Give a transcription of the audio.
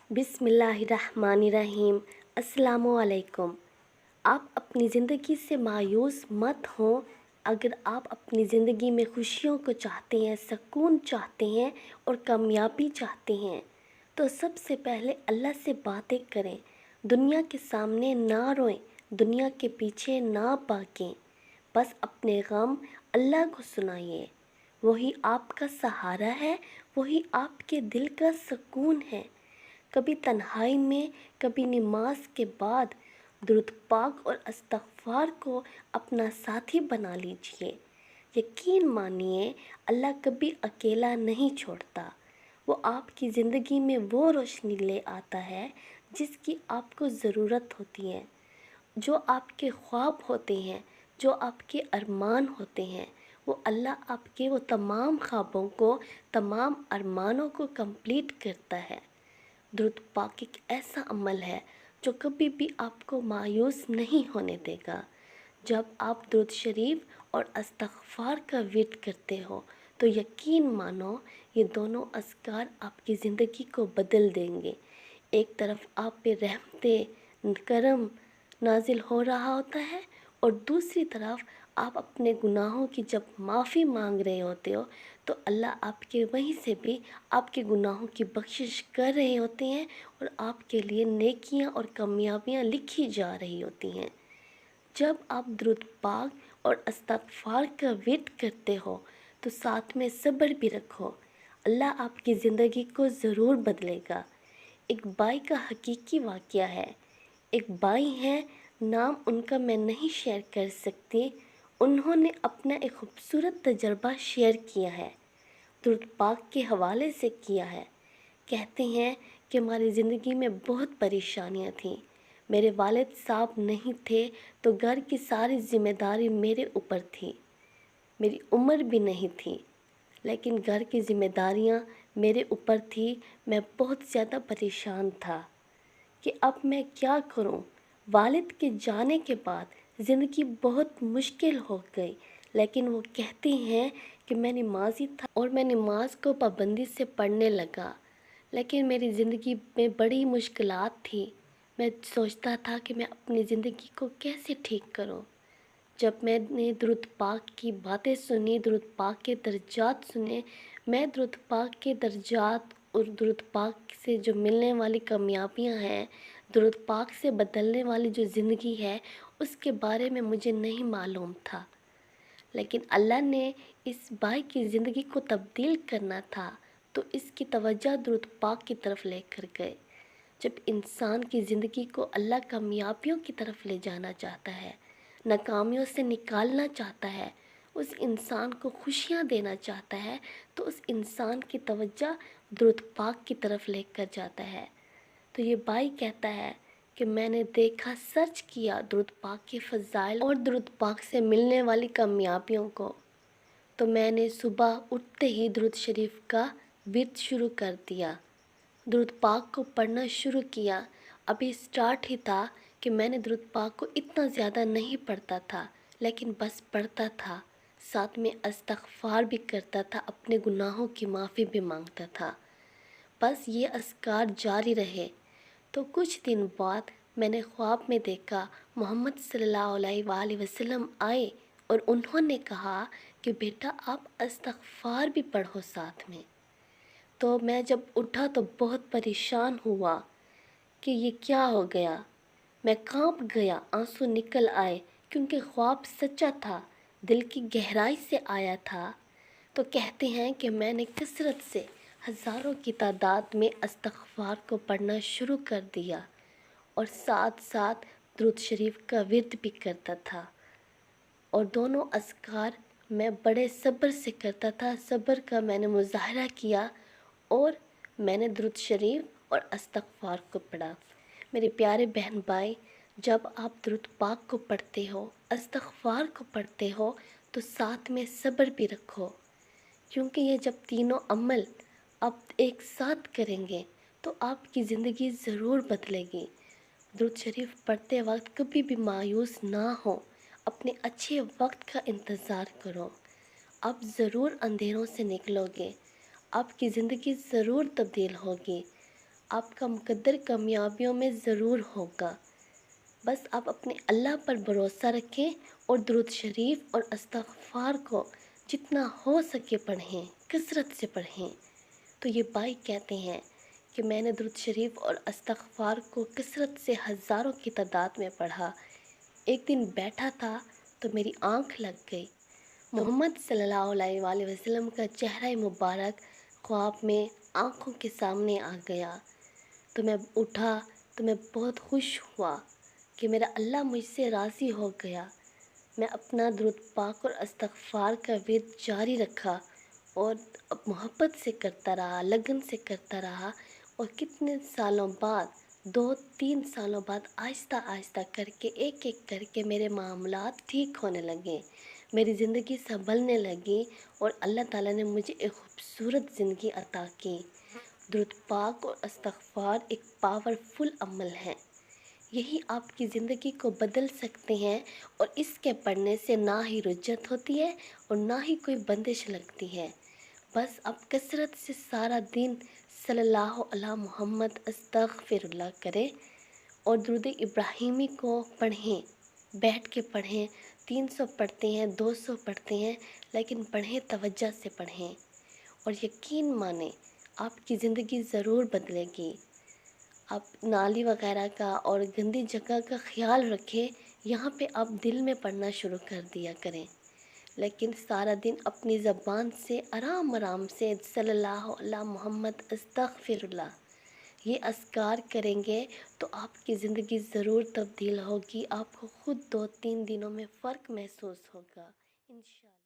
بسم اللہ الرحمن الرحیم۔ السلام علیکم۔ آپ اپنی زندگی سے مایوس مت ہوں۔ اگر آپ اپنی زندگی میں خوشیوں کو چاہتے ہیں، سکون چاہتے ہیں اور کامیابی چاہتے ہیں تو سب سے پہلے اللہ سے باتیں کریں۔ دنیا کے سامنے نہ روئیں، دنیا کے پیچھے نہ بھاگیں، بس اپنے غم اللہ کو سنائیے۔ وہی آپ کا سہارا ہے، وہی آپ کے دل کا سکون ہے۔ کبھی تنہائی میں، کبھی نماز کے بعد درود پاک اور استغفار کو اپنا ساتھی بنا لیجئے۔ یقین مانیے اللہ کبھی اکیلا نہیں چھوڑتا۔ وہ آپ کی زندگی میں وہ روشنی لے آتا ہے جس کی آپ کو ضرورت ہوتی ہے۔ جو آپ کے خواب ہوتے ہیں، جو آپ کے ارمان ہوتے ہیں، وہ اللہ آپ کے وہ تمام خوابوں کو، تمام ارمانوں کو کمپلیٹ کرتا ہے۔ درود پاک ایک ایسا عمل ہے جو کبھی بھی آپ کو مایوس نہیں ہونے دے گا۔ جب آپ درود شریف اور استغفار کا ورد کرتے ہو تو یقین مانو یہ دونوں اذکار آپ کی زندگی کو بدل دیں گے۔ ایک طرف آپ پہ رحمت کرم نازل ہو رہا ہوتا ہے اور دوسری طرف آپ اپنے گناہوں کی جب معافی مانگ رہے ہوتے ہو تو اللہ آپ کے وہیں سے بھی آپ کے گناہوں کی بخشش کر رہے ہوتے ہیں اور آپ کے لیے نیکیاں اور کامیابیاں لکھی جا رہی ہوتی ہیں۔ جب آپ درود پاک اور استغفار کا ورد کرتے ہو تو ساتھ میں صبر بھی رکھو، اللہ آپ کی زندگی کو ضرور بدلے گا۔ ایک بائی کا حقیقی واقعہ ہے۔ ایک بائی ہیں، نام ان کا میں نہیں شیئر کر سکتی، انہوں نے اپنا ایک خوبصورت تجربہ شیئر کیا ہے، درود پاک کے حوالے سے کیا ہے۔ کہتے ہیں کہ ہماری زندگی میں بہت پریشانیاں تھیں، میرے والد صاحب نہیں تھے تو گھر کی ساری ذمہ داری میرے اوپر تھی، میری عمر بھی نہیں تھی لیکن گھر کی ذمہ داریاں میرے اوپر تھی۔ میں بہت زیادہ پریشان تھا کہ اب میں کیا کروں۔ والد کے جانے کے بعد زندگی بہت مشکل ہو گئی، لیکن وہ کہتے ہیں کہ میں نمازی تھا اور میں نماز کو پابندی سے پڑھنے لگا، لیکن میری زندگی میں بڑی مشکلات تھی۔ میں سوچتا تھا کہ میں اپنی زندگی کو کیسے ٹھیک کروں۔ جب میں نے درود پاک کی باتیں سنی، درود پاک کے درجات سنے، میں درود پاک کے درجات اور درود پاک سے جو ملنے والی کامیابیاں ہیں، درود پاک سے بدلنے والی جو زندگی ہے، اس کے بارے میں مجھے نہیں معلوم تھا، لیکن اللہ نے اس بھائی کی زندگی کو تبدیل کرنا تھا تو اس کی توجہ درود پاک کی طرف لے کر گئے۔ جب انسان کی زندگی کو اللہ کامیابیوں کی طرف لے جانا چاہتا ہے، ناکامیوں سے نکالنا چاہتا ہے، اس انسان کو خوشیاں دینا چاہتا ہے تو اس انسان کی توجہ درود پاک کی طرف لے کر جاتا ہے۔ تو یہ بھائی کہتا ہے کہ میں نے دیکھا، سرچ کیا درود پاک کے فضائل اور درود پاک سے ملنے والی کامیابیوں کو، تو میں نے صبح اٹھتے ہی درود شریف کا ورد شروع کر دیا، درود پاک کو پڑھنا شروع کیا۔ ابھی سٹارٹ ہی تھا کہ میں نے درود پاک کو اتنا زیادہ نہیں پڑھتا تھا، لیکن بس پڑھتا تھا، ساتھ میں استغفار بھی کرتا تھا، اپنے گناہوں کی معافی بھی مانگتا تھا۔ بس یہ اذکار جاری رہے تو کچھ دن بعد میں نے خواب میں دیکھا محمد صلی اللہ علیہ وآلہ وسلم آئے اور انہوں نے کہا کہ بیٹا آپ استغفار بھی پڑھو ساتھ میں۔ تو میں جب اٹھا تو بہت پریشان ہوا کہ یہ کیا ہو گیا، میں کانپ گیا، آنسو نکل آئے کیونکہ خواب سچا تھا، دل کی گہرائی سے آیا تھا۔ تو کہتے ہیں کہ میں نے کثرت سے ہزاروں کی تعداد میں استغفار کو پڑھنا شروع کر دیا اور ساتھ ساتھ درود شریف کا ورد بھی کرتا تھا، اور دونوں اذکار میں بڑے صبر سے کرتا تھا۔ صبر کا میں نے مظاہرہ کیا اور میں نے درود شریف اور استغفار کو پڑھا۔ میرے پیارے بہن بھائی، جب آپ درود پاک کو پڑھتے ہو، استغفار کو پڑھتے ہو تو ساتھ میں صبر بھی رکھو، کیونکہ یہ جب تینوں عمل آپ ایک ساتھ کریں گے تو آپ کی زندگی ضرور بدلے گی۔ درود شریف پڑھتے وقت کبھی بھی مایوس نہ ہو، اپنے اچھے وقت کا انتظار کرو، آپ ضرور اندھیروں سے نکلو گے، آپ کی زندگی ضرور تبدیل ہوگی۔ آپ کا مقدر کامیابیوں میں ضرور ہوگا۔ بس آپ اپنے اللہ پر بھروسہ رکھیں اور درود شریف اور استغفار کو جتنا ہو سکے پڑھیں، کثرت سے پڑھیں۔ تو یہ بھائی کہتے ہیں کہ میں نے درود شریف اور استغفار کو کثرت سے ہزاروں کی تعداد میں پڑھا۔ ایک دن بیٹھا تھا تو میری آنکھ لگ گئی۔ محمد صلی اللہ علیہ وآلہ وسلم کا چہرہ مبارک خواب میں آنکھوں کے سامنے آ گیا۔ تو میں اٹھا تو میں بہت خوش ہوا کہ میرا اللہ مجھ سے راضی ہو گیا۔ میں اپنا درود پاک اور استغفار کا ورد جاری رکھا اور محبت سے کرتا رہا، لگن سے کرتا رہا، اور کتنے سالوں بعد 2-3 سالوں بعد آہستہ آہستہ کر کے ایک ایک کر کے میرے معاملات ٹھیک ہونے لگے، میری زندگی سنبھلنے لگی اور اللہ تعالیٰ نے مجھے ایک خوبصورت زندگی عطا کی۔ درود پاک اور استغفار ایک پاورفل عمل ہے، یہی آپ کی زندگی کو بدل سکتے ہیں، اور اس کے پڑھنے سے نہ ہی رجت ہوتی ہے اور نہ ہی کوئی بندش لگتی ہے۔ بس آپ کثرت سے سارا دن صلی اللہ علی محمد استغفر اللہ کریں اور درود ابراہیمی کو پڑھیں، بیٹھ کے پڑھیں۔ 300 پڑھتے ہیں، 200 پڑھتے ہیں، لیکن پڑھیں، توجہ سے پڑھیں، اور یقین مانیں آپ کی زندگی ضرور بدلے گی۔ آپ نالی وغیرہ کا اور گندی جگہ کا خیال رکھیں، یہاں پہ آپ دل میں پڑھنا شروع کر دیا کریں، لیکن سارا دن اپنی زبان سے آرام آرام سے صلی اللہ علی محمد استغفر اللہ یہ اذکار کریں گے تو آپ کی زندگی ضرور تبدیل ہوگی۔ آپ کو خود 2-3 دنوں میں فرق محسوس ہوگا انشاءاللہ۔